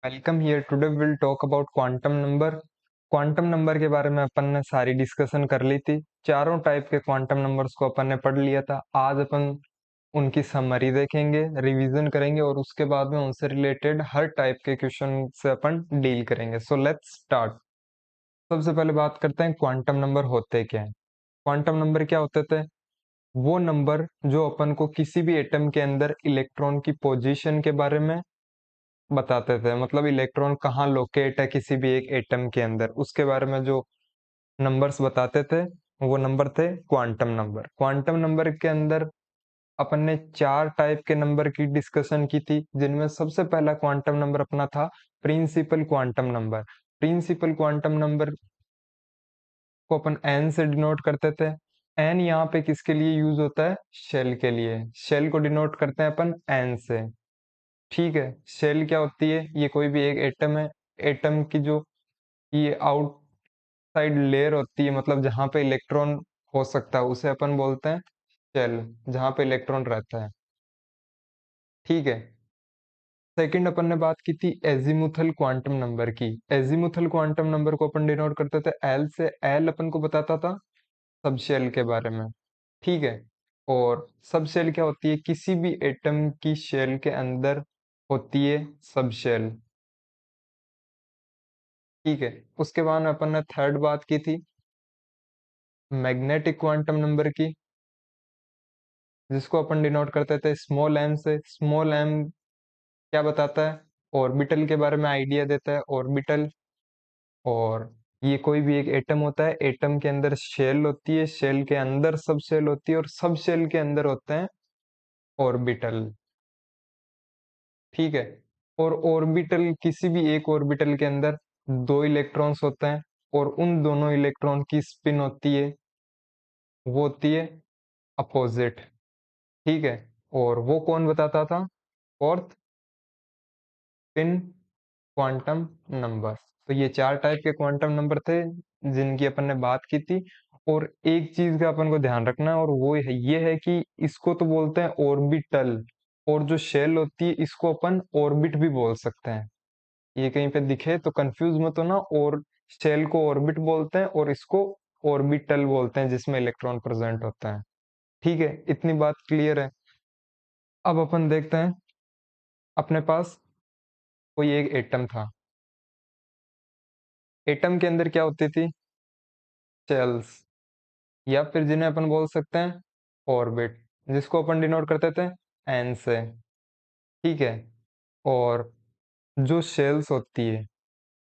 Welcome here. Today will talk about quantum number. Quantum number के बारे में अपन ने सारी डिस्कशन कर ली थी। चारों टाइप के क्वांटम नंबर्स को अपन ने पढ़ लिया था। आज अपन उनकी समरी देखेंगे, रिवीजन करेंगे और उसके बाद में उनसे रिलेटेड हर टाइप के क्वेश्चन से अपन डील करेंगे। So let's start. सबसे पहले बात करते हैं क्वांटम नंबर होते क्या है। क्वांटम नंबर क्या होते थे? वो नंबर जो अपन को किसी भी एटम के अंदर इलेक्ट्रॉन की पोजीशन के बारे में बताते थे, मतलब इलेक्ट्रॉन कहाँ लोकेट है किसी भी एक एटम के अंदर, उसके बारे में जो नंबर्स बताते थे वो नंबर थे क्वांटम नंबर। क्वांटम नंबर के अंदर अपन ने चार टाइप के नंबर की डिस्कशन की थी, जिनमें सबसे पहला क्वांटम नंबर अपना था principal quantum number. Principal quantum number को अपन एन से डिनोट करते थे। एन यहाँ पे किसके लिए यूज होता है? शेल के लिए। शेल को डिनोट करते हैं अपन एन से। ठीक है, शेल क्या होती है? ये कोई भी एक एटम है। एटम की जो ये आउटसाइड लेयर होती है, मतलब जहां पे इलेक्ट्रॉन हो सकता है, उसे अपन बोलते हैं शेल, जहां पे इलेक्ट्रॉन रहता है। ठीक है। सेकंड अपन ने बात की थी एजीमुथल क्वांटम नंबर की। एजीमुथल क्वांटम नंबर को अपन डिनोट करते थे एल से। एल अपन को बताता था सब शेल के बारे में। ठीक है। और सब शेल क्या होती है? किसी भी एटम की शेल के अंदर होती है सब शेल। ठीक है। उसके बाद अपन ने थर्ड बात की थी मैग्नेटिक क्वांटम नंबर की, जिसको अपन डिनोट करते थे स्मॉल एम से। स्मॉल एम क्या बताता है? ऑर्बिटल के बारे में आइडिया देता है, ऑर्बिटल। और ये कोई भी एक एटम होता है, एटम के अंदर शेल होती है, शेल के अंदर सब शेल होती है और सब शेल के अंदर होते हैं ऑर्बिटल। ठीक है। और ऑर्बिटल, किसी भी एक ऑर्बिटल के अंदर दो इलेक्ट्रॉन्स होते हैं और उन दोनों इलेक्ट्रॉन की स्पिन होती है, वो होती है अपोजिट। ठीक है। और वो कौन बताता था? Fourth spin quantum number. तो ये चार टाइप के क्वांटम नंबर थे जिनकी अपन ने बात की थी। और एक चीज का अपन को ध्यान रखना है, और वो है ये है कि इसको तो बोलते हैं ऑर्बिटल, और जो शेल होती है इसको अपन ऑर्बिट भी बोल सकते हैं। ये कहीं पे दिखे तो कंफ्यूज मत होना। और शेल को ऑर्बिट बोलते हैं और इसको ऑर्बिटल बोलते हैं, जिसमें इलेक्ट्रॉन प्रेजेंट होता है। ठीक है, इतनी बात क्लियर है। अब अपन देखते हैं, अपने पास कोई एक एटम था। एटम के अंदर क्या होती थी? शेल्स, या फिर जिन्हें अपन बोल सकते हैं ऑर्बिट, जिसको अपन डिनोट करते थे एन से। ठीक है। और जो शेल्स होती है,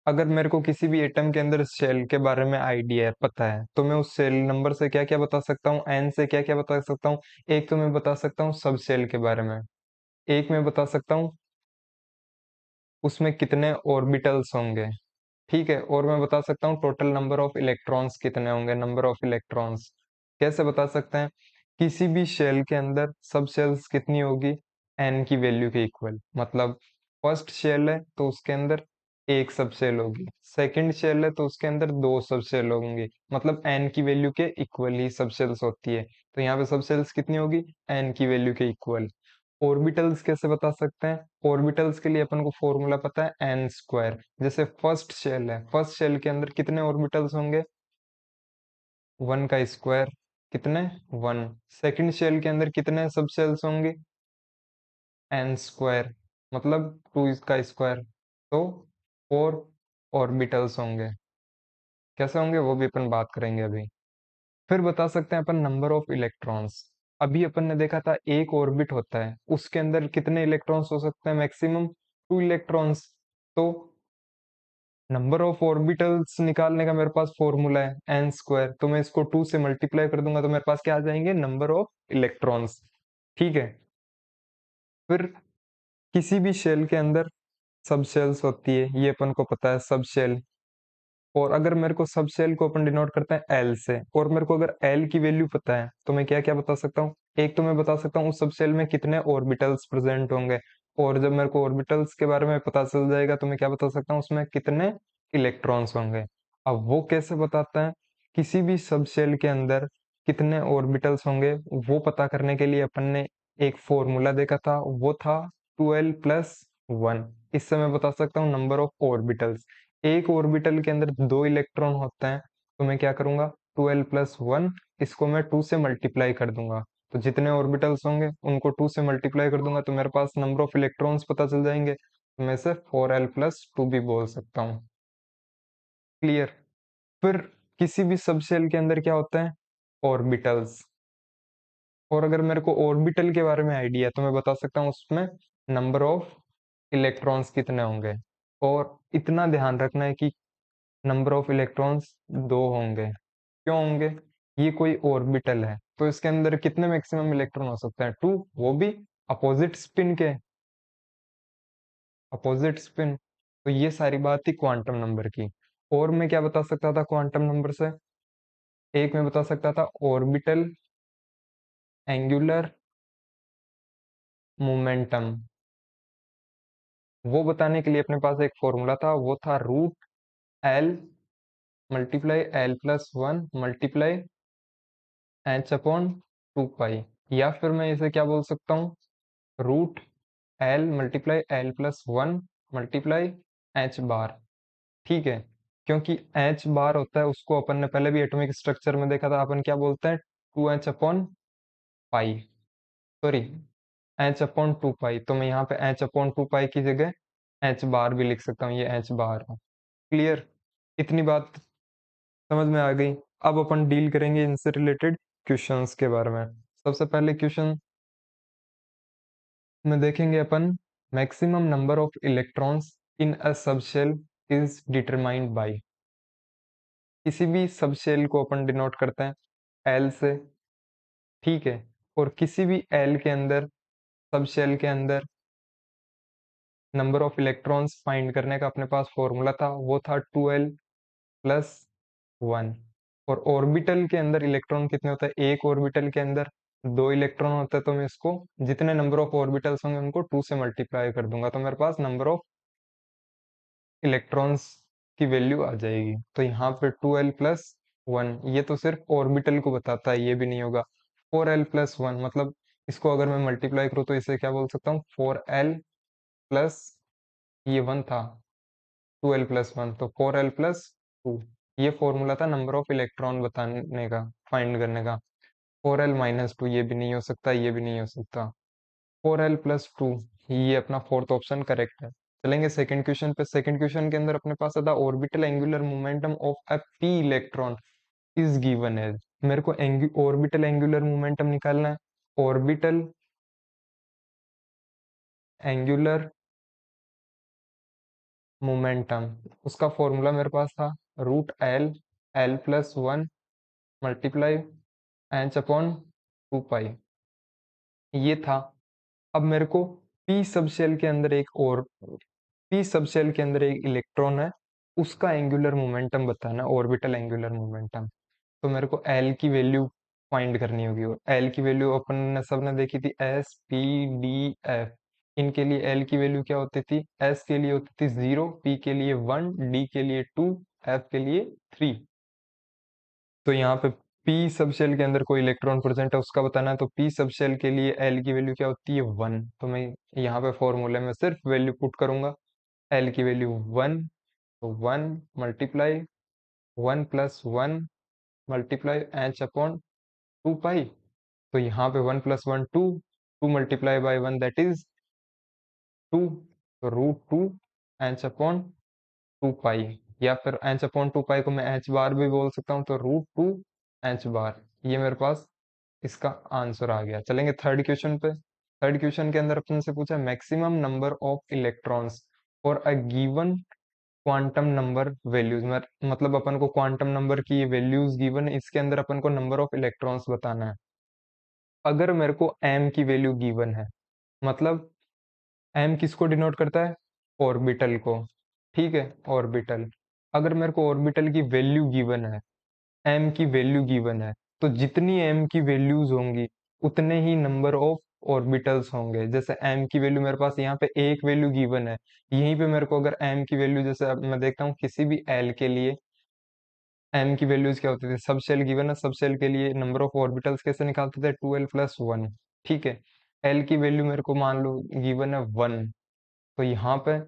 अगर मेरे को किसी भी एटम के अंदर शेल के बारे में आइडिया है, पता है, तो मैं उस शेल नंबर से क्या क्या बता सकता हूँ? एन से क्या क्या बता सकता हूँ? एक तो मैं बता सकता हूँ सब शेल के बारे में। एक मैं बता सकता हूँ उसमें कितने ऑर्बिटल्स होंगे। ठीक है। और मैं बता सकता हूँ टोटल नंबर ऑफ इलेक्ट्रॉन्स कितने होंगे, नंबर ऑफ इलेक्ट्रॉन्स। कैसे बता सकते हैं? किसी भी शेल के अंदर सब शेल्स कितनी होगी? एन की वैल्यू के इक्वल। मतलब फर्स्ट शेल है तो उसके अंदर एक सब शेल होगी, सेकंड शेल है तो उसके अंदर दो सब शेल होंगे, मतलब एन की वैल्यू के इक्वल ही सब शेल्स होती है। तो यहाँ पे सब शेल्स कितनी होगी? एन की वैल्यू के इक्वल। ऑर्बिटल्स कैसे बता सकते हैं? ऑर्बिटल्स के लिए अपन को फॉर्मूला पता है एन स्क्वायर। जैसे फर्स्ट शेल है, फर्स्ट शेल के अंदर कितने ऑर्बिटल्स होंगे? वन का स्क्वायर, कितने? वन। सेकंड शेल के अंदर कितने सब शेल्स होंगे? एन स्क्वायर, मतलब टू का स्क्वायर। तो फोर ऑर्बिटल्स होंगे। कैसे होंगे वो भी अपन बात करेंगे अभी। फिर बता सकते हैं अपन नंबर ऑफ इलेक्ट्रॉन्स। अभी अपन ने देखा था एक ऑर्बिट होता है, उसके अंदर कितने इलेक्ट्रॉन्स हो सकते हैं? Maximum two electrons. तो नंबर ऑफ ऑर्बिटल्स निकालने का मेरे पास फॉर्मूला है एन स्क्वायर, तो मैं इसको टू से मल्टीप्लाई कर दूंगा तो मेरे पास क्या आ जाएंगे? Number of electrons. ठीक है। फिर किसी भी शेल के अंदर सब शेल्स होती है, ये अपन को पता है सब शेल। और अगर मेरे को सब शेल को अपन डिनोट करते हैं एल से, और मेरे को अगर एल की वैल्यू पता है, तो मैं क्या क्या बता सकता हूँ? एक तो मैं बता सकता हूँ उस सब शेल में कितने ऑर्बिटल्स प्रेजेंट होंगे। और जब मेरे को ऑर्बिटल्स के बारे में पता चल जाएगा तो मैं क्या बता सकता हूँ? उसमें कितने इलेक्ट्रॉन्स होंगे। अब वो कैसे बताते हैं? किसी भी सब शेल के अंदर कितने ऑर्बिटल्स होंगे, वो पता करने के लिए अपन ने एक फॉर्मूला देखा था, वो था 12 प्लस 1। इससे मैं बता सकता हूँ नंबर ऑफ ऑर्बिटल्स। एक ऑर्बिटल के अंदर 2 इलेक्ट्रॉन होते हैं, तो मैं क्या करूंगा, 12+1, इसको मैं 2 से मल्टीप्लाई कर दूंगा। तो जितने ऑर्बिटल्स होंगे उनको 2 से मल्टीप्लाई कर दूंगा, तो मेरे पास नंबर ऑफ इलेक्ट्रॉन्स पता चल जाएंगे, तो मैं इसे 4l+2 भी बोल सकता हूँ। क्लियर। फिर किसी भी सबशेल के अंदर क्या होता है, ऑर्बिटल्स। और अगर मेरे को ऑर्बिटल के बारे में आइडिया है तो मैं बता सकता हूँ उसमें नंबर ऑफ इलेक्ट्रॉन्स कितने होंगे। और इतना ध्यान रखना है कि नंबर ऑफ इलेक्ट्रॉन्स 2 होंगे। क्यों होंगे, ये कोई ऑर्बिटल है तो इसके अंदर कितने मैक्सिमम इलेक्ट्रॉन हो सकते हैं, 2, वो भी अपोजिट स्पिन के, अपोजिट स्पिन। तो ये सारी बात थी क्वांटम नंबर की। और मैं क्या बता सकता था क्वांटम नंबर से, एक मैं बता सकता था ऑर्बिटल एंगुलर मोमेंटम। वो बताने के लिए अपने पास एक फॉर्मूला था, वो था √L × L+1 मल्टीप्लाई h/2 पाई। या फिर मैं इसे क्या बोल सकता हूँ, √L × L+1 मल्टीप्लाई h बार। ठीक है, क्योंकि h बार होता है उसको अपन ने पहले भी एटॉमिक स्ट्रक्चर में देखा था, अपन क्या बोलते हैं, 2h/पाई, सॉरी h/2 पाई। तो मैं यहाँ पे h/2 पाई की जगह h बार भी लिख सकता हूँ, ये h बार है। क्लियर, इतनी बात समझ में आ गई। अब अपन डील करेंगे इनसे रिलेटेड क्वेश्चंस के बारे में। सबसे पहले क्वेश्चन में देखेंगे अपन, maximum number of electrons in a subshell is determined by. किसी भी सबशेल को अपन डिनोट करते हैं एल से, ठीक है। और किसी भी एल के अंदर, सबशेल के अंदर नंबर ऑफ इलेक्ट्रॉन्स फाइंड करने का अपने पास फॉर्मूला था, वो था 2l+1। और ऑर्बिटल के अंदर इलेक्ट्रॉन कितने होते हैं, एक ऑर्बिटल के अंदर 2 इलेक्ट्रॉन होते हैं, तो मैं इसको जितने नंबर ऑफ ऑर्बिटल्स होंगे उनको 2 से मल्टीप्लाई कर दूंगा, तो मेरे पास नंबर ऑफ इलेक्ट्रॉन्स की वैल्यू आ जाएगी। तो यहाँ पे 2l+1, ये तो सिर्फ ऑर्बिटल को बताता है, ये भी नहीं होगा। 4l+1 मतलब इसको अगर मैं मल्टीप्लाई करूँ तो इसे क्या बोल सकता हूँ, 4l+ ये 1 था, 2l+1 तो 4l+2। ये फॉर्मूला था नंबर ऑफ इलेक्ट्रॉन बताने का, फाइंड करने का। 4l-2 ये भी नहीं हो सकता, ये भी नहीं हो सकता। 4l+2, ये अपना फोर्थ ऑप्शन करेक्ट है। चलेंगे सेकंड क्वेश्चन पे। सेकंड क्वेश्चन के अंदर अपने पास आता orbital angular momentum of a p electron is given as. मेरे को ऑर्बिटल एंगुलर मोमेंटम निकालना है। ऑर्बिटल एंगुलर मोमेंटम, उसका फॉर्मूला मेरे पास था √L L+1 मल्टीप्लाई h/2 पाई, ये था। अब मेरे को पी सबशेल के अंदर एक और, पी सबशेल के अंदर एक इलेक्ट्रॉन है, उसका एंगुलर मोमेंटम बताना, ऑर्बिटल एंगुलर मोमेंटम। तो मेरे को एल की वैल्यू फाइंड करनी होगी, और एल की वैल्यू अपन ने सबने देखी थी, S P D F। इनके लिए एल की वैल्यू क्या होती थी, एस के लिए होती थी 0, पी के लिए 1, डी के लिए 2, एफ के लिए 3। तो यहाँ पे पी सबशेल के अंदर कोई इलेक्ट्रॉन प्रेजेंट है उसका बताना है, तो पी सबशेल के लिए एल की वैल्यू क्या होती है, 1। तो मैं यहाँ पे फॉर्मूले में सिर्फ वैल्यू पुट करूंगा, एल की वैल्यू 1, तो 1 मल्टीप्लाई 1+1 मल्टीप्लाई h/2 पाई। तो यहाँ पे 1+1 2, 2 मल्टीप्लाई बाई 1 दैट इज 2, तो √2 h/2 पाई। या फिर h/2 पाई को मैं h बार भी बोल सकता हूँ, तो √2 h बार। ये मेरे पास इसका आंसर आ गया। चलेंगे थर्ड क्वेश्चन पे। थर्ड क्वेश्चन के अंदर अपन से पूछा मैक्सिमम नंबर ऑफ इलेक्ट्रॉन्स और a given quantum number values, मतलब अपन को क्वांटम नंबर की वैल्यूज गिवन है, इसके अंदर अपन को नंबर ऑफ इलेक्ट्रॉन्स बताना है। अगर मेरे को m की वैल्यू गिवन है, मतलब m किसको डिनोट करता है, ऑर्बिटल को, ठीक है, ऑर्बिटल। अगर मेरे को ऑर्बिटल की वैल्यू गिवन है, m की वैल्यू गिवन है, तो जितनी m की वैल्यूज होंगी उतने ही नंबर ऑफ ऑर्बिटल्स होंगे। जैसे m की वैल्यू मेरे पास यहाँ पे एक वैल्यू गिवन है, यहीं पे मेरे को अगर m की वैल्यू, जैसे अब मैं देखता हूँ किसी भी l के लिए m की वैल्यूज क्या होती थी, सब शेल गिवन है, सब शेल के लिए नंबर ऑफ ऑर्बिटल्स कैसे निकालते थे, 2l+1, ठीक है। l की वैल्यू मेरे को मान लो गिवन है 1, तो यहाँ पे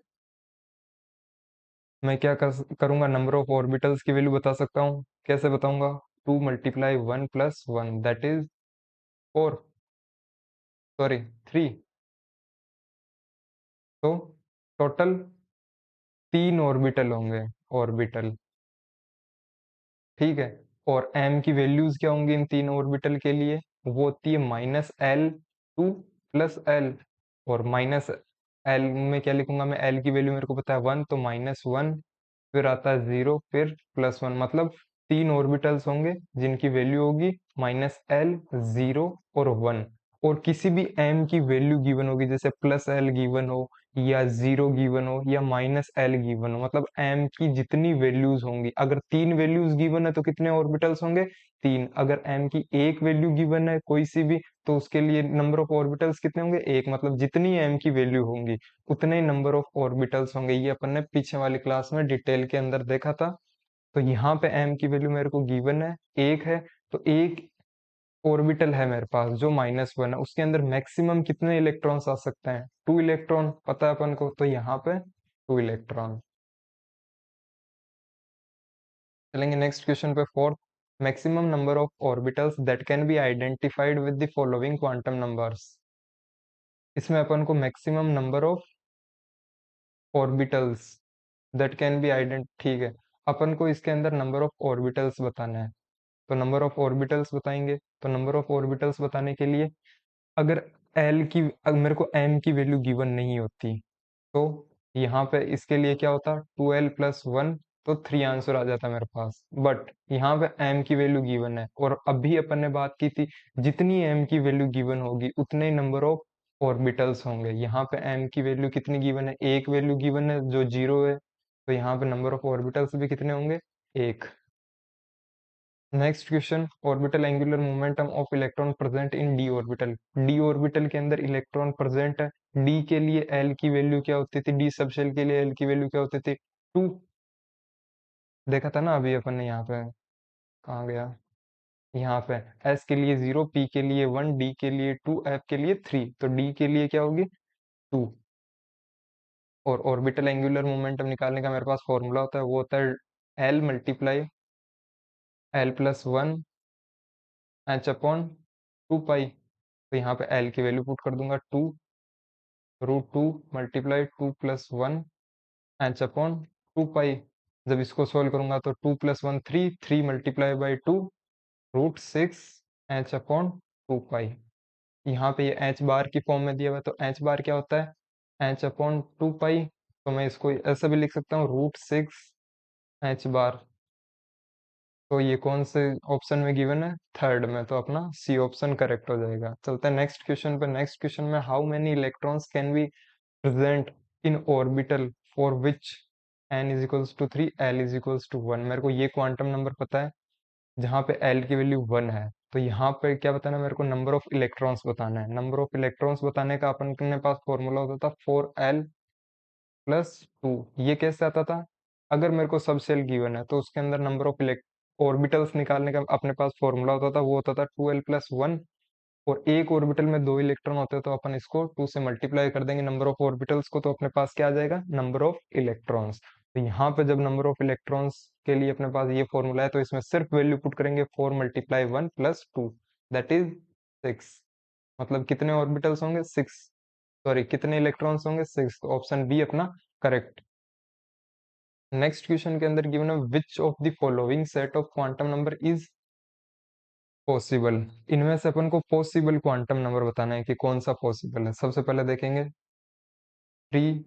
मैं क्या करूंगा, नंबर ऑफ ऑर्बिटल्स की वैल्यू बता सकता हूँ। कैसे बताऊंगा? 2 × 1 + 1 दैट इज 4, सॉरी 3। तो टोटल 3 ऑर्बिटल होंगे, ऑर्बिटल। ठीक है। और m की वैल्यूज क्या होंगी इन 3 ऑर्बिटल के लिए? वो होती है -L2 + L। और माइनस एल में क्या लिखूंगा मैं? एल की वैल्यू मेरे को पता है 1, तो -1, फिर आता है 0, फिर +1। मतलब 3 ऑर्बिटल्स होंगे जिनकी वैल्यू होगी -L, 0 और 1। और किसी भी m की वैल्यू गिवन होगी, जैसे +L गिवन हो, या 0 गिवन हो, या -L गिवन हो, मतलब m की जितनी वैल्यूज होंगी, अगर 3 वैल्यूज गिवन है तो कितने ऑर्बिटल्स होंगे? 3। अगर m की एक वैल्यू गिवन है कोई सी भी, तो उसके लिए नंबर ऑफ ऑर्बिटल्स कितने होंगे? एक। मतलब जितनी m की वैल्यू होंगी उतने ही नंबर ऑफ ऑर्बिटल्स होंगे। ये अपन ने पीछे वाली क्लास में डिटेल के अंदर देखा था। तो यहाँ पे m की वैल्यू मेरे को गिवन है, एक है। तो एक ऑर्बिटल है मेरे पास जो -1 है, उसके अंदर मैक्सिमम कितने इलेक्ट्रॉन्स आ सकते हैं? 2 इलेक्ट्रॉन पता है अपन को, तो यहाँ पे 2 इलेक्ट्रॉन। चलेंगे नेक्स्ट क्वेश्चन पे, fourth. Maximum number of orbitals that can be identified with the following quantum numbers. इसमें अपन को maximum number of orbitals that can be ठीक है, अपन को इसके अंदर नंबर ऑफ ऑर्बिटल्स बताना है। तो नंबर ऑफ ऑर्बिटल्स बताएंगे। तो नंबर ऑफ ऑर्बिटल्स बताने के लिए, अगर अगर मेरे को m की वैल्यू गिवन नहीं होती, तो यहाँ पे इसके लिए क्या होता? 2l + 1, तो 3 आंसर आ जाता मेरे पास। बट यहाँ पे m की वैल्यू गिवन है, और अभी अपन ने बात की थी जितनी m की वैल्यू गिवन होगी उतने नंबर ऑफ ऑर्बिटल्स होंगे। यहाँ पे m की वैल्यू कितनी गिवन है? एक वैल्यू गिवन है जो 0 है, तो यहाँ पे नंबर ऑफ ऑर्बिटल्स भी कितने होंगे? एक। Next question, orbital angular momentum of electron present in D orbital. D orbital के अंदर इलेक्ट्रॉन प्रेजेंट है। डी के लिए एल की वैल्यू क्या होती थी? डी सब शेल के लिए एल की वैल्यू क्या होती थी? 2। देखा था ना अभी अपन ने यहाँ पे। कहाँ गया? यहाँ पे एस के लिए 0, पी के लिए 1, डी के लिए 2, एफ के लिए 3। तो डी के लिए क्या होगी? 2। और ऑर्बिटल एंगुलर मोमेंटम निकालने का मेरे पास फॉर्मूला होता है, वो होता है L × L + 1 h/2π। तो यहाँ पे L की वैल्यू पुट कर दूंगा 2 √2 × 2 + 1 h/2π। जब इसको सोल्व करूंगा तो 2 + 1 3, 3 × 2 √6 h/2π। यहाँ पे ये h बार की फॉर्म में दिया हुआ है, तो h बार क्या होता है? h/2π। तो मैं इसको ऐसा भी लिख सकता हूँ, √6 h बार। तो ये कौन से ऑप्शन में गिवन है? थर्ड में। तो अपना सी ऑप्शन करेक्ट हो जाएगा। चलते हैं नेक्स्ट क्वेश्चन पे। नेक्स्ट क्वेश्चन में, how many electrons can be present in orbital for which n = 3, l = 1। मेरे को ये क्वांटम नंबर पता है जहाँ पे l की वैल्यू 1 है। तो यहाँ पे क्या बताना है मेरे को? नंबर ऑफ इलेक्ट्रॉन्स बताना है। नंबर ऑफ इलेक्ट्रॉन्स बताने का अपन के पास फॉर्मूला होता था 4l + 2। ये कैसे आता था? अगर मेरे को सब शेल गिवन है तो उसके अंदर नंबर ऑफ ऑर्बिटल्स निकालने का अपने पास फॉर्मूला होता था, वो होता था 2l + 1। और एक ऑर्बिटल में 2 इलेक्ट्रॉन होते हैं, तो अपन इसको 2 से मल्टीप्लाई कर देंगे नंबर ऑफ ऑर्बिटल्स को, तो अपने पास क्या आ जाएगा? Number of electrons. तो यहाँ पे जब नंबर ऑफ इलेक्ट्रॉन्स के लिए अपने पास ये फॉर्मूला है, तो इसमें सिर्फ वैल्यू पुट करेंगे 4 × 1 + 2 दैट इज 6। मतलब कितने ऑर्बिटल्स होंगे? 6। सॉरी, कितने इलेक्ट्रॉन्स होंगे? 6। तो ऑप्शन बी अपना करेक्ट। नेक्स्ट क्वेश्चन के अंदर गिवन है, which of the following set of quantum number is possible. इनमें से अपन को पॉसिबल क्वांटम नंबर बताना है कि कौन सा पॉसिबल है। सबसे पहले देखेंगे 3,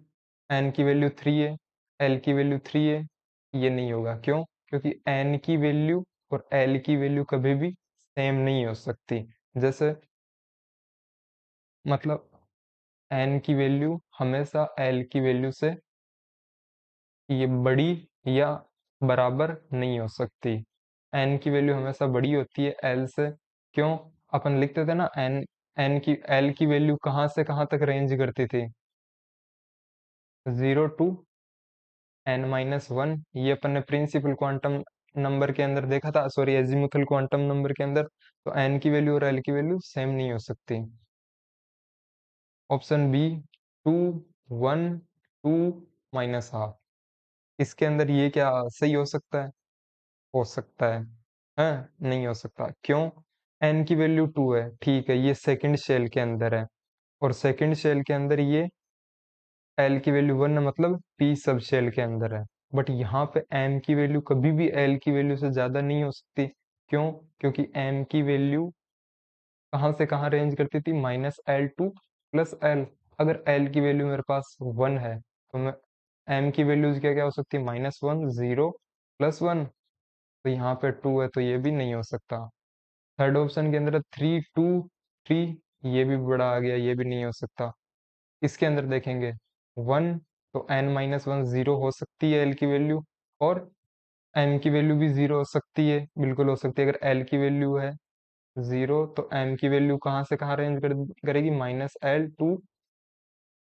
एन की वैल्यू 3 है, एल की वैल्यू 3 है। ये नहीं होगा, क्यों? क्योंकि एन की वैल्यू और एल की वैल्यू कभी भी सेम नहीं हो सकती। जैसे मतलब एन की वैल्यू हमेशा एल की वैल्यू से ये बड़ी या बराबर नहीं हो सकती। एन की वैल्यू हमेशा बड़ी होती है एल से। क्यों? अपन लिखते थे ना, एल की वैल्यू कहाँ से कहाँ तक रेंज करती थी? 0 to n-1। ये अपन ने प्रिंसिपल क्वांटम नंबर के अंदर देखा था, सॉरी एजीमुथल क्वांटम नंबर के अंदर। तो एन की वैल्यू और एल की वैल्यू सेम नहीं हो सकती। Option B 2, 1 2 minus half. इसके अंदर ये क्या सही हो सकता है? हो सकता है। हैं? नहीं हो सकता। क्यों? n की वैल्यू 2 है, ठीक है, ये सेकंड शेल के अंदर है, और सेकंड शेल के अंदर ये l की वैल्यू 1 है, मतलब p सब शेल के अंदर है। बट यहाँ पे m की वैल्यू कभी भी l की वैल्यू से ज्यादा नहीं हो सकती। क्यों? क्योंकि m की वैल्यू कहाँ से कहाँ रेंज करती थी? -l to +l। अगर l की वैल्यू मेरे पास 1 है, तो मैं m की वैल्यूज क्या क्या हो सकती है? -1, 0, +1। तो यहाँ पे 2 है, तो ये भी नहीं हो सकता। थर्ड ऑप्शन के अंदर 3, 2, 3, ये भी बड़ा आ गया, ये भी नहीं हो सकता। इसके अंदर देखेंगे 1, तो n-1 0 हो सकती है l की वैल्यू, और m की वैल्यू भी 0 हो सकती है, बिल्कुल हो सकती है। अगर l की वैल्यू है 0, तो m की वैल्यू कहाँ से कहाँ रेंज करेगी? -l to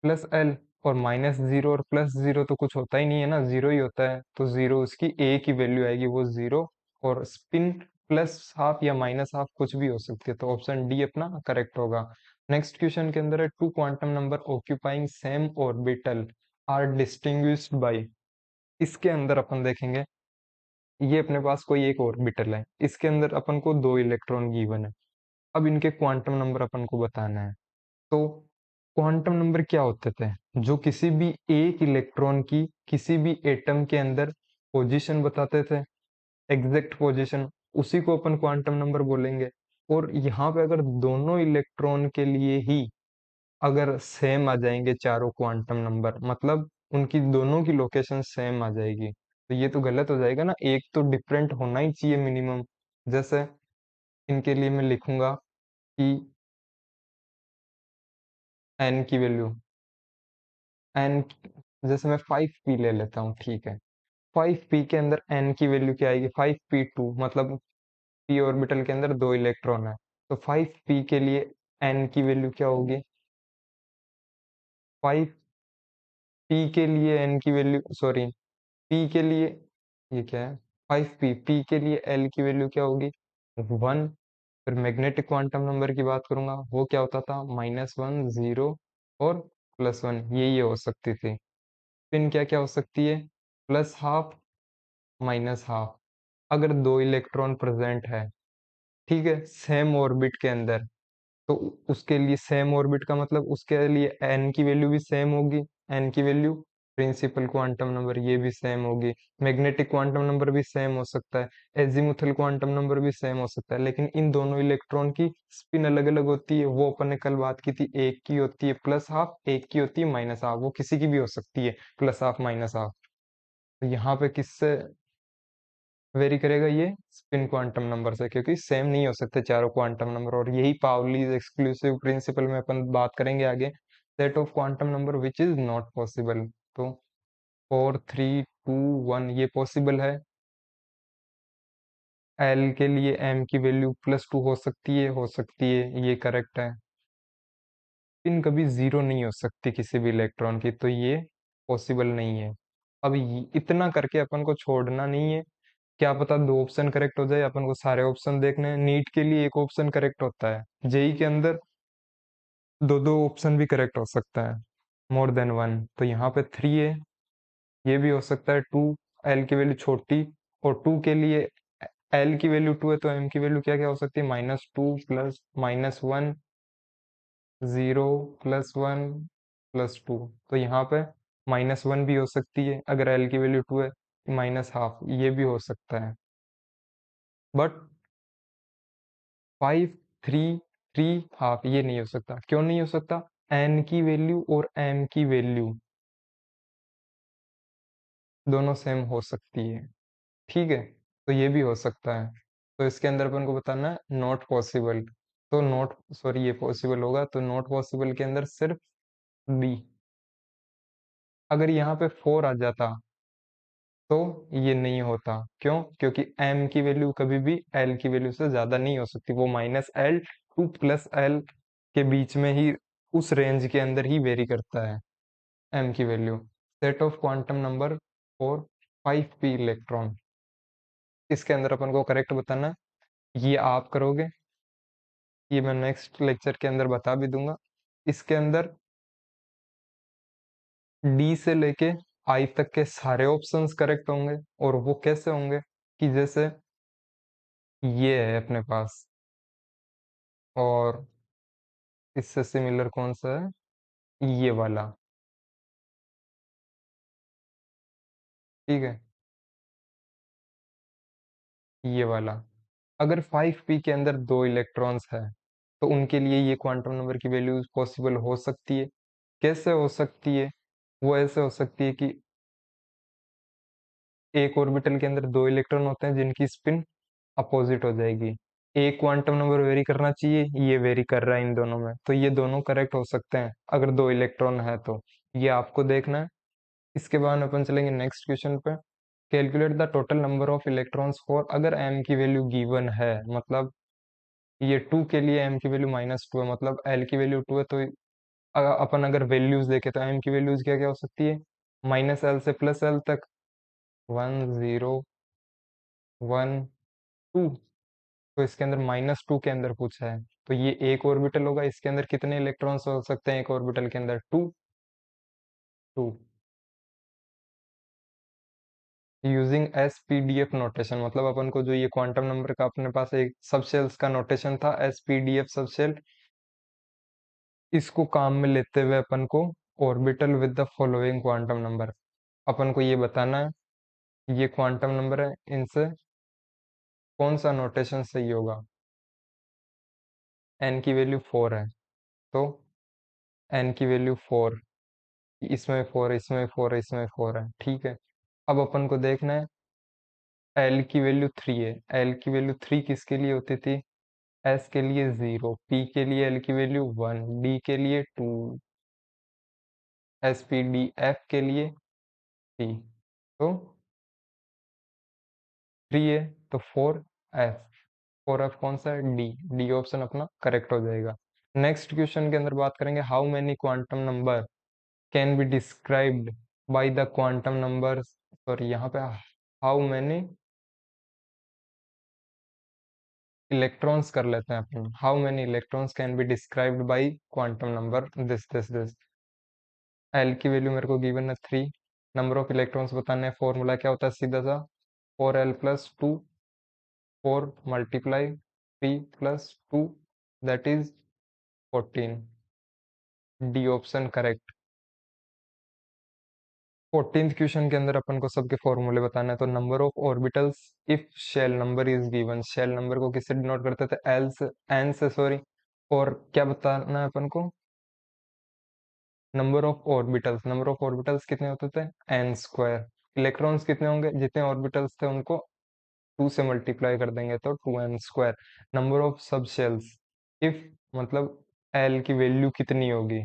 +l। और -0 और +0 तो कुछ होता ही नहीं है ना, 0 ही होता है, तो 0 उसकी a की वैल्यू आएगी, वो 0। और स्पिन प्लस हाफ या माइनस हाफ कुछ भी हो सकती है, तो ऑप्शन डी अपना करेक्ट होगा। नेक्स्ट क्वेश्चन के अंदर है, two quantum number occupying same orbital are distinguished by. इसके अंदर अपन देखेंगे, ये अपने पास कोई एक ऑर्बिटल है, इसके अंदर अपन को 2 इलेक्ट्रॉन गिवन है। अब इनके क्वांटम नंबर अपन को बताना है। तो क्वांटम नंबर क्या होते थे? जो किसी भी एक इलेक्ट्रॉन की किसी भी एटम के अंदर पोजीशन बताते थे, एग्जैक्ट पोजीशन, उसी को अपन क्वांटम नंबर बोलेंगे। और यहाँ पे अगर दोनों इलेक्ट्रॉन के लिए ही अगर सेम आ जाएंगे चारों क्वांटम नंबर, मतलब उनकी दोनों की लोकेशन सेम आ जाएगी, तो ये तो गलत हो जाएगा ना, एक तो डिफरेंट होना ही चाहिए मिनिमम। जैसे इनके लिए मैं लिखूंगा कि एन की वैल्यू, एन, जैसे मैं 5p ले लेता हूँ, ठीक है, 5p के अंदर n की वैल्यू क्या आएगी? 5p2, मतलब p ऑर्बिटल के अंदर 2 इलेक्ट्रॉन है, तो 5p के लिए n की वैल्यू क्या होगी? 5p के लिए n की वैल्यू, सॉरी, p के लिए, ये क्या है? 5p के लिए l की वैल्यू क्या होगी? 1। फिर मैग्नेटिक क्वांटम नंबर की बात करूंगा, वो क्या होता था? -1, 0 और +1, ये हो सकती थी। पिन क्या क्या हो सकती है? Plus half, minus half. अगर 2 इलेक्ट्रॉन प्रेजेंट है, ठीक है, सेम ऑर्बिट के अंदर, तो उसके लिए सेम ऑर्बिट का मतलब उसके लिए n की वैल्यू भी सेम होगी। n की वैल्यू, प्रिंसिपल क्वांटम नंबर, ये भी सेम होगी। मैग्नेटिक क्वांटम नंबर भी सेम हो सकता है। एजीमुथल क्वांटम नंबर भी सेम हो सकता है। लेकिन इन दोनों इलेक्ट्रॉन की स्पिन अलग अलग होती है, वो अपन ने कल बात की थी, एक की होती है प्लस हाफ, एक की होती है माइनस हाफ, वो किसी की भी हो सकती है, प्लस हाफ माइनस हाफ। तो यहाँ पे किससे वेरी करेगा? ये स्पिन क्वांटम नंबर से, क्योंकि सेम नहीं हो सकते चारों क्वांटम नंबर। और यही पाउलीज एक्सक्लूसिव प्रिंसिपल में अपन बात करेंगे आगे, set of quantum number which is not possible. तो 4, 3, 2, 1 ये पॉसिबल है। एल के लिए एम की वैल्यू +2 हो सकती है, ये करेक्ट है। स्पिन कभी जीरो नहीं हो सकती किसी भी इलेक्ट्रॉन की, तो ये पॉसिबल नहीं है। अब इतना करके अपन को छोड़ना नहीं है, क्या पता 2 ऑप्शन करेक्ट हो जाए, अपन को सारे ऑप्शन देखने हैं। नीट के लिए एक ऑप्शन करेक्ट होता है, जेई के अंदर दो दो ऑप्शन भी करेक्ट हो सकता है, मोर देन वन। तो यहाँ पे 3 है, ये भी हो सकता है 2, एल की वैल्यू छोटी, और 2 के लिए एल की वैल्यू 2 है, तो एम की वैल्यू क्या क्या हो सकती है? -2 प्लस -1, 0 +1 +2। तो यहाँ पे -1 भी हो सकती है, अगर एल की वैल्यू 2 है, माइनस हाफ ये भी हो सकता है। बट 5, 3, 3 हाफ ये नहीं हो सकता। क्यों नहीं हो सकता? एन की वैल्यू और एम की वैल्यू दोनों सेम हो सकती है, ठीक है, तो ये भी हो सकता है। तो इसके अंदर अपन को बताना है नॉट पॉसिबल। तो नॉट, सॉरी, ये पॉसिबल होगा, तो नॉट पॉसिबल के अंदर सिर्फ बी। अगर यहाँ पे 4 आ जाता, तो ये नहीं होता। क्यों? क्योंकि m की वैल्यू कभी भी l की वैल्यू से ज्यादा नहीं हो सकती, वो -l टू +l के बीच में ही, उस रेंज के अंदर ही वेरी करता है m की value. Set of quantum number for 5p electron, इसके अंदर अपन को करेक्ट बताना है। ये आप करोगे, ये मैं नेक्स्ट लेक्चर के अंदर बता भी दूंगा। इसके अंदर डी से लेके आई तक के सारे ऑप्शंस करेक्ट होंगे। और वो कैसे होंगे कि जैसे ये है अपने पास, और इससे सिमिलर कौन सा है, ये वाला। ठीक है, ये वाला। अगर 5p के अंदर दो इलेक्ट्रॉन्स है तो उनके लिए ये क्वांटम नंबर की वैल्यू पॉसिबल हो सकती है। कैसे हो सकती है? वो ऐसे हो सकती है कि एक ऑर्बिटल के अंदर दो इलेक्ट्रॉन होते हैं जिनकी स्पिन अपोजिट हो जाएगी। एक क्वांटम नंबर वेरी करना चाहिए, ये वेरी कर रहा है इन दोनों में, तो ये दोनों करेक्ट हो सकते हैं अगर दो इलेक्ट्रॉन है तो। ये आपको देखना है। इसके बाद अपन चलेंगे नेक्स्ट क्वेश्चन पे। Calculate the total number of electrons for, अगर एम की वैल्यू गिवन है, मतलब ये 2 के लिए एम की वैल्यू -2 है, मतलब एल की वैल्यू 2 है, तो अपन अगर वैल्यूज देखें तो एम की वैल्यूज क्या क्या हो सकती है, -L से +L तक। 1 0 1 2। तो इसके अंदर -2 के अंदर पूछा है, तो ये एक ऑर्बिटल होगा, इसके अंदर कितने इलेक्ट्रॉन्स हो सकते हैं एक ऑर्बिटल के अंदर? 2 2। यूजिंग SPDF नोटेशन, मतलब अपन को जो ये क्वांटम नंबर का अपने पास एक सबशेल्स का नोटेशन था, SPDF सबशेल, इसको काम में लेते हुए अपन को orbital with the following quantum number, अपन को ये बताना है ये क्वांटम नंबर है, इनसे कौन सा नोटेशन सही होगा। n की वैल्यू 4 है, तो n की वैल्यू 4, इसमें 4, इसमें 4, इसमें 4 है, ठीक है। अब अपन को देखना है L की वैल्यू 3 है। L की वैल्यू 3 किसके लिए होती थी? S के लिए 0, P के लिए L की वैल्यू 1, D के लिए 2, SPDF के लिए 3। तो 3 है तो 4F, 4F कौन सा है? डी। डी ऑप्शन अपना करेक्ट हो जाएगा। नेक्स्ट क्वेश्चन के अंदर बात करेंगे, how many quantum number can be described by the quantum number, sorry यहाँ पे हाउ मेनी इलेक्ट्रॉन्स कर लेते हैं अपन, how many electrons can be described by quantum number this. L की वैल्यू मेरे को गिवन है 3, नंबर ऑफ इलेक्ट्रॉन्स बताने हैं, फॉर्मूला क्या होता है सीधा सा, 4l+2, 4 multiply 3+2, that is 14। D option correct. 14th question के अंदर अपन को सबके फॉर्मूले बताना है, तो number of orbitals if shell number is given, shell number को किससे डिनोट करते थे? एल से, एन से सॉरी। और क्या बताना है अपन को? Number of orbitals, number of orbitals कितने होते थे? n²। इलेक्ट्रॉन्स कितने होंगे? जितने ऑर्बिटल्स थे उनको 2 से मल्टीप्लाई कर देंगे तो 2n²। नंबर ऑफ सब शेल्स, इफ मतलब एल की वैल्यू कितनी होगी,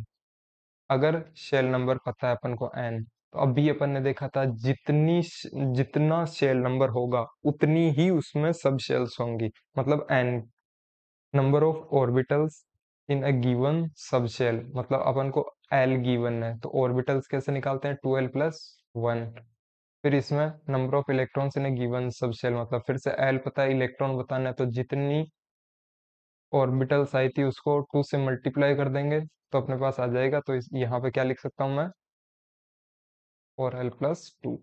अगर शेल नंबर पता है अपन को n, तो अभी अपन ने देखा था जितना शेल नंबर होगा उतनी ही उसमें सब शेल्स होंगी, मतलब n। Number of orbitals in a given sub shell, मतलब अपन को l गिवन है तो ऑर्बिटल्स कैसे निकालते हैं? 2l+1। फिर इसमें number of electrons in a given sub shell, मतलब फिर से l पता है, इलेक्ट्रॉन बताना है, तो जितनी ऑर्बिटल्स आई थी उसको 2 से मल्टीप्लाई कर देंगे तो अपने पास आ जाएगा। तो यहाँ पे क्या लिख सकता हूँ मैं? 4l+2।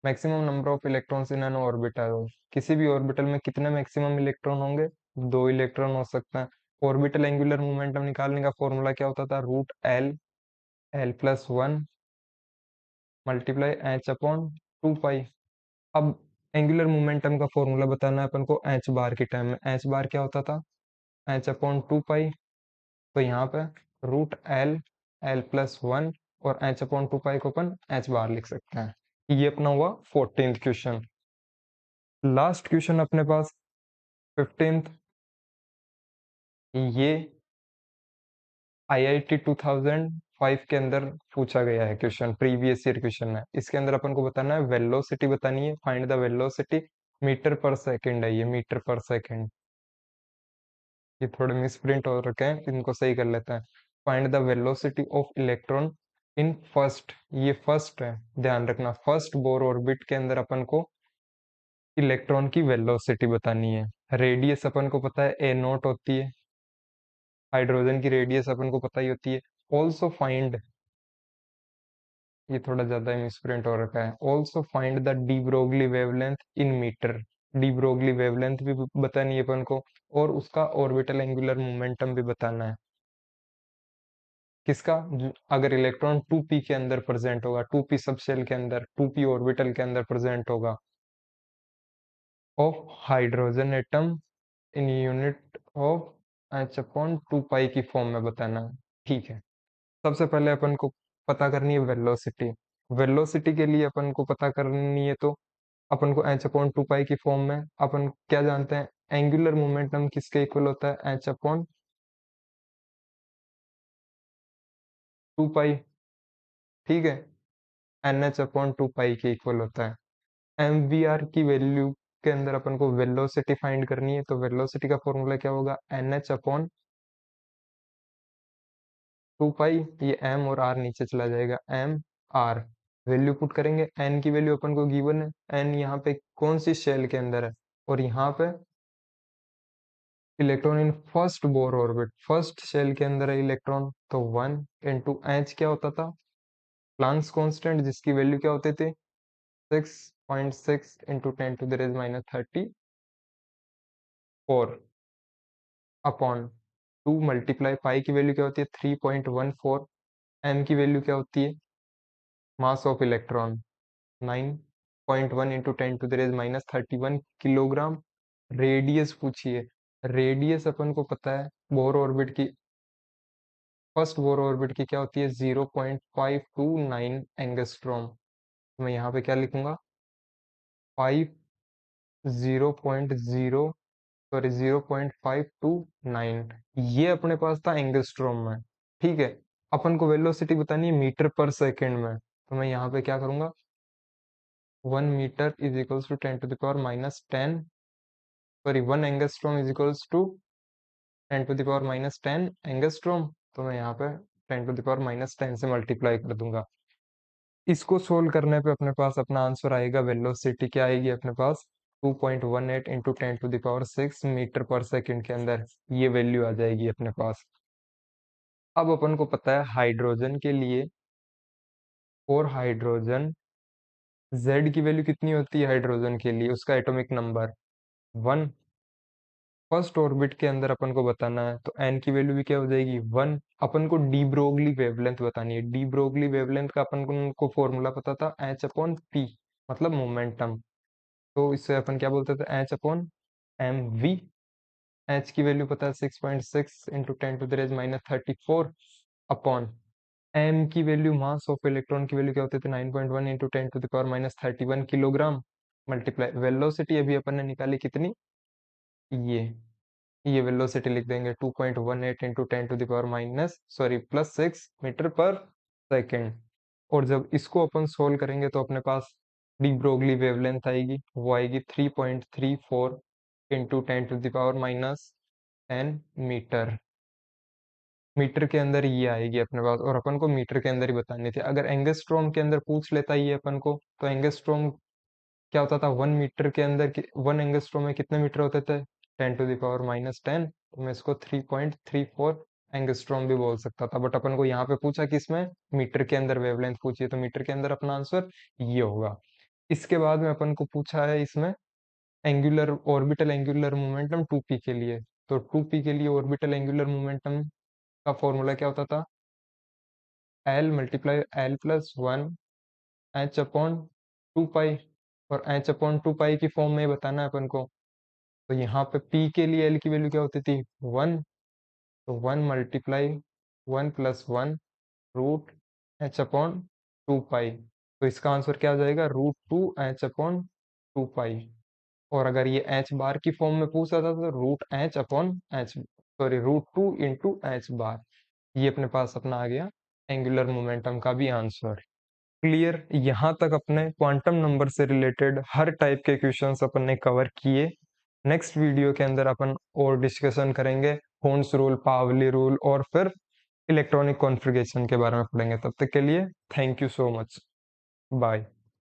Maximum number of electrons in an orbital, किसी भी ऑर्बिटल में कितने मैक्सिमम इलेक्ट्रॉन होंगे? दो इलेक्ट्रॉन हो सकते हैं। ऑर्बिटल एंगुलर मोमेंटम निकालने का फॉर्मूला क्या होता था? √L, L+1 मल्टीप्लाई h/2 पाई। अब एंगुलर मोमेंटम का फॉर्मूला बताना है अपन को h बार के टाइम में, h बार क्या होता था? h/2 पाई। तो यहाँ पे √L, L+1 और h/2 पाई को अपन h बार लिख सकते हैं। ये अपना हुआ 14th क्वेश्चन। लास्ट क्वेश्चन अपने पास 15th, ये IIT 2005 के अंदर पूछा गया है क्वेश्चन, प्रीवियस ईयर क्वेश्चन है। इसके अंदर अपन को बताना है वेलोसिटी बतानी है, फाइंड द वेलोसिटी, मीटर पर सेकंड है ये, मीटर पर सेकंड। ये थोड़े मिस प्रिंट हो रखे हैं, इनको सही कर लेते हैं। Find the velocity of electron in first, ये फर्स्ट है, ध्यान रखना, फर्स्ट बोर ऑर्बिट के अंदर अपन को इलेक्ट्रॉन की वेलोसिटी बतानी है। रेडियस अपन को पता है a0 होती है, हाइड्रोजन की रेडियस अपन को पता ही होती है। ऑल्सो फाइंड ये थोड़ा ज्यादा मिसप्रिंट हो रखा है। Also find the de Broglie wavelength in metre. De Broglie wavelength भी बतानी है अपन को, और उसका ऑर्बिटल एंगुलर मोमेंटम भी बताना है। किसका? अगर इलेक्ट्रॉन 2p के अंदर प्रेजेंट होगा, 2p सब शेल के अंदर, 2p ऑर्बिटल के अंदर प्रेजेंट होगा, of hydrogen atom in unit of H upon 2 पाई की फॉर्म में बताना है। ठीक है, सबसे पहले अपन को पता करनी है वेलोसिटी। वेलोसिटी के लिए अपन को पता करनी है, तो अपन को एच अपॉन 2 पाई की फॉर्म में अपन क्या जानते हैं, एंगुलर मोमेंटम किसके इक्वल होता है? एच अपॉन 2 पाई। ठीक है, एन एच अपॉन 2 पाई के इक्वल होता है। एम वी आर की वैल्यू के अंदर अपन को वेलोसिटी फाइंड करनी है, तो वेलोसिटी का फॉर्मूला क्या होगा? एन एच अपॉन 2 पाई। ये एम और आर नीचे चला जाएगा, एम आर। वैल्यू पुट करेंगे, एन की वैल्यू अपन को गिवन है, एन यहाँ पे कौन सी शेल के अंदर है, और यहाँ पे electron in first Bohr orbit, first shell के अंदर है इलेक्ट्रॉन, तो 1 × एच क्या होता था? प्लांक्स कांस्टेंट, जिसकी वैल्यू क्या होती थी? 6.6 × 10⁻34 अपॉन 2 × पाई की वैल्यू क्या होती है? 3.14। एम की वैल्यू क्या होती है? मास ऑफ इलेक्ट्रॉन 9.1 × 10⁻31 किलोग्राम। रेडियस पूछिए, रेडियस अपन को पता है बोर ऑर्बिट की, फर्स्ट बोर ऑर्बिट की क्या होती है? 0.529 एंगस्ट्रॉम। मैं यहाँ पे क्या लिखूंगा? 0.529, ये अपने पास था एंगस्ट्रॉम में। ठीक है, अपन को वेलोसिटी बतानी है मीटर पर सेकेंड में, तो मैं यहाँ पे क्या करूंगा? 1 metre is equals to 10⁻−10, sorry 1 angstrom is equals to 10⁻−10 angstrom, तो मैं यहाँ पे 10⁻−10 से मल्टीप्लाई कर दूंगा। इसको सोल्व करने पे अपने पास अपना आंसर आएगा, वेलोसिटी क्या आएगी अपने पास? 2.18 × 10⁶ मीटर पर सेकंड के अंदर ये वैल्यू आ जाएगी अपने पास। अब अपन को पता है हाइड्रोजन के लिए, और हाइड्रोजन Z की वैल्यू कितनी होती है हाइड्रोजन के लिए? उसका एटॉमिक नंबर 1। फर्स्ट ऑर्बिट के अंदर अपन को बताना है, तो n की वैल्यू भी क्या हो जाएगी? 1। अपन को डी ब्रोगली वेवलेंथ बतानी है। डी ब्रोगली वेवलेंथ का अपन को फॉर्मूला पता था, एच अपॉन पी, मतलब मोमेंटम। तो इससे अपन क्या बोलते थे? H upon M V. एच की वैल्यू पता है 6.6 × 10⁻34 अपॉन एम की वैल्यू, मास ऑफ इलेक्ट्रॉन की वैल्यू क्या होती थी? 9.1 × 10⁻31 किलोग्राम, मल्टीप्लाई वेलोसिटी अभी अपन ने निकाली कितनी? ये ये वेलोसिटी लिख देंगे 2.18 × 10⁻⁻6 मीटर पर सेकेंड। और जब इसको अपन सोल्व करेंगे तो अपने पास डी ब्रोगली वेवलेंथ आएगी, वो आएगी 3.34 × 10⁻10 मीटर। मीटर के अंदर ये आएगी अपने पास, और अपन को मीटर के अंदर ही बतानी थी। अगर एंगस्ट्रॉम के अंदर पूछ लेता ये अपन को, तो एंगस्ट्रॉम क्या होता था? 1 मीटर के अंदर 1 एंगस्ट्रॉम में कितने मीटर होते थे? 10⁻−10। तो मैं इसको 3.34 एंगस्ट्रॉम भी बोल सकता था, बट अपन को यहाँ पे पूछा किसमें? मीटर के अंदर वेवलेंथ पूछी है, तो मीटर के अंदर अपना आंसर ये होगा। इसके बाद में अपन को पूछा है इसमें angular orbital angular momentum 2p के लिए, तो 2p के लिए ऑर्बिटल एंगुलर मोमेंटम का फॉर्मूला क्या होता था? L × L+1 एच अपॉन 2 पाई, और एच अपॉन 2 पाई की फॉर्म में बताना है अपन को। तो यहाँ पे p के लिए L की वैल्यू क्या होती थी? 1, तो 1 × 1 + 1 √h/2 पाई। तो इसका आंसर क्या आ जाएगा? √2h/2 पाई। और अगर ये h बार की फॉर्म में पूछा था, तो √2 ये अपने पास अपना आ गया एंगुलर मोमेंटम का भी आंसर। क्लियर? यहाँ तक अपने क्वांटम नंबर से रिलेटेड हर टाइप के क्वेश्चंस अपन ने कवर किए। नेक्स्ट वीडियो के अंदर अपन और डिस्कशन करेंगे होन्स रूल, पावली रूल, और फिर इलेक्ट्रॉनिक कॉन्फ़िगरेशन के बारे में पढ़ेंगे। तब तक के लिए thank you so much, bye.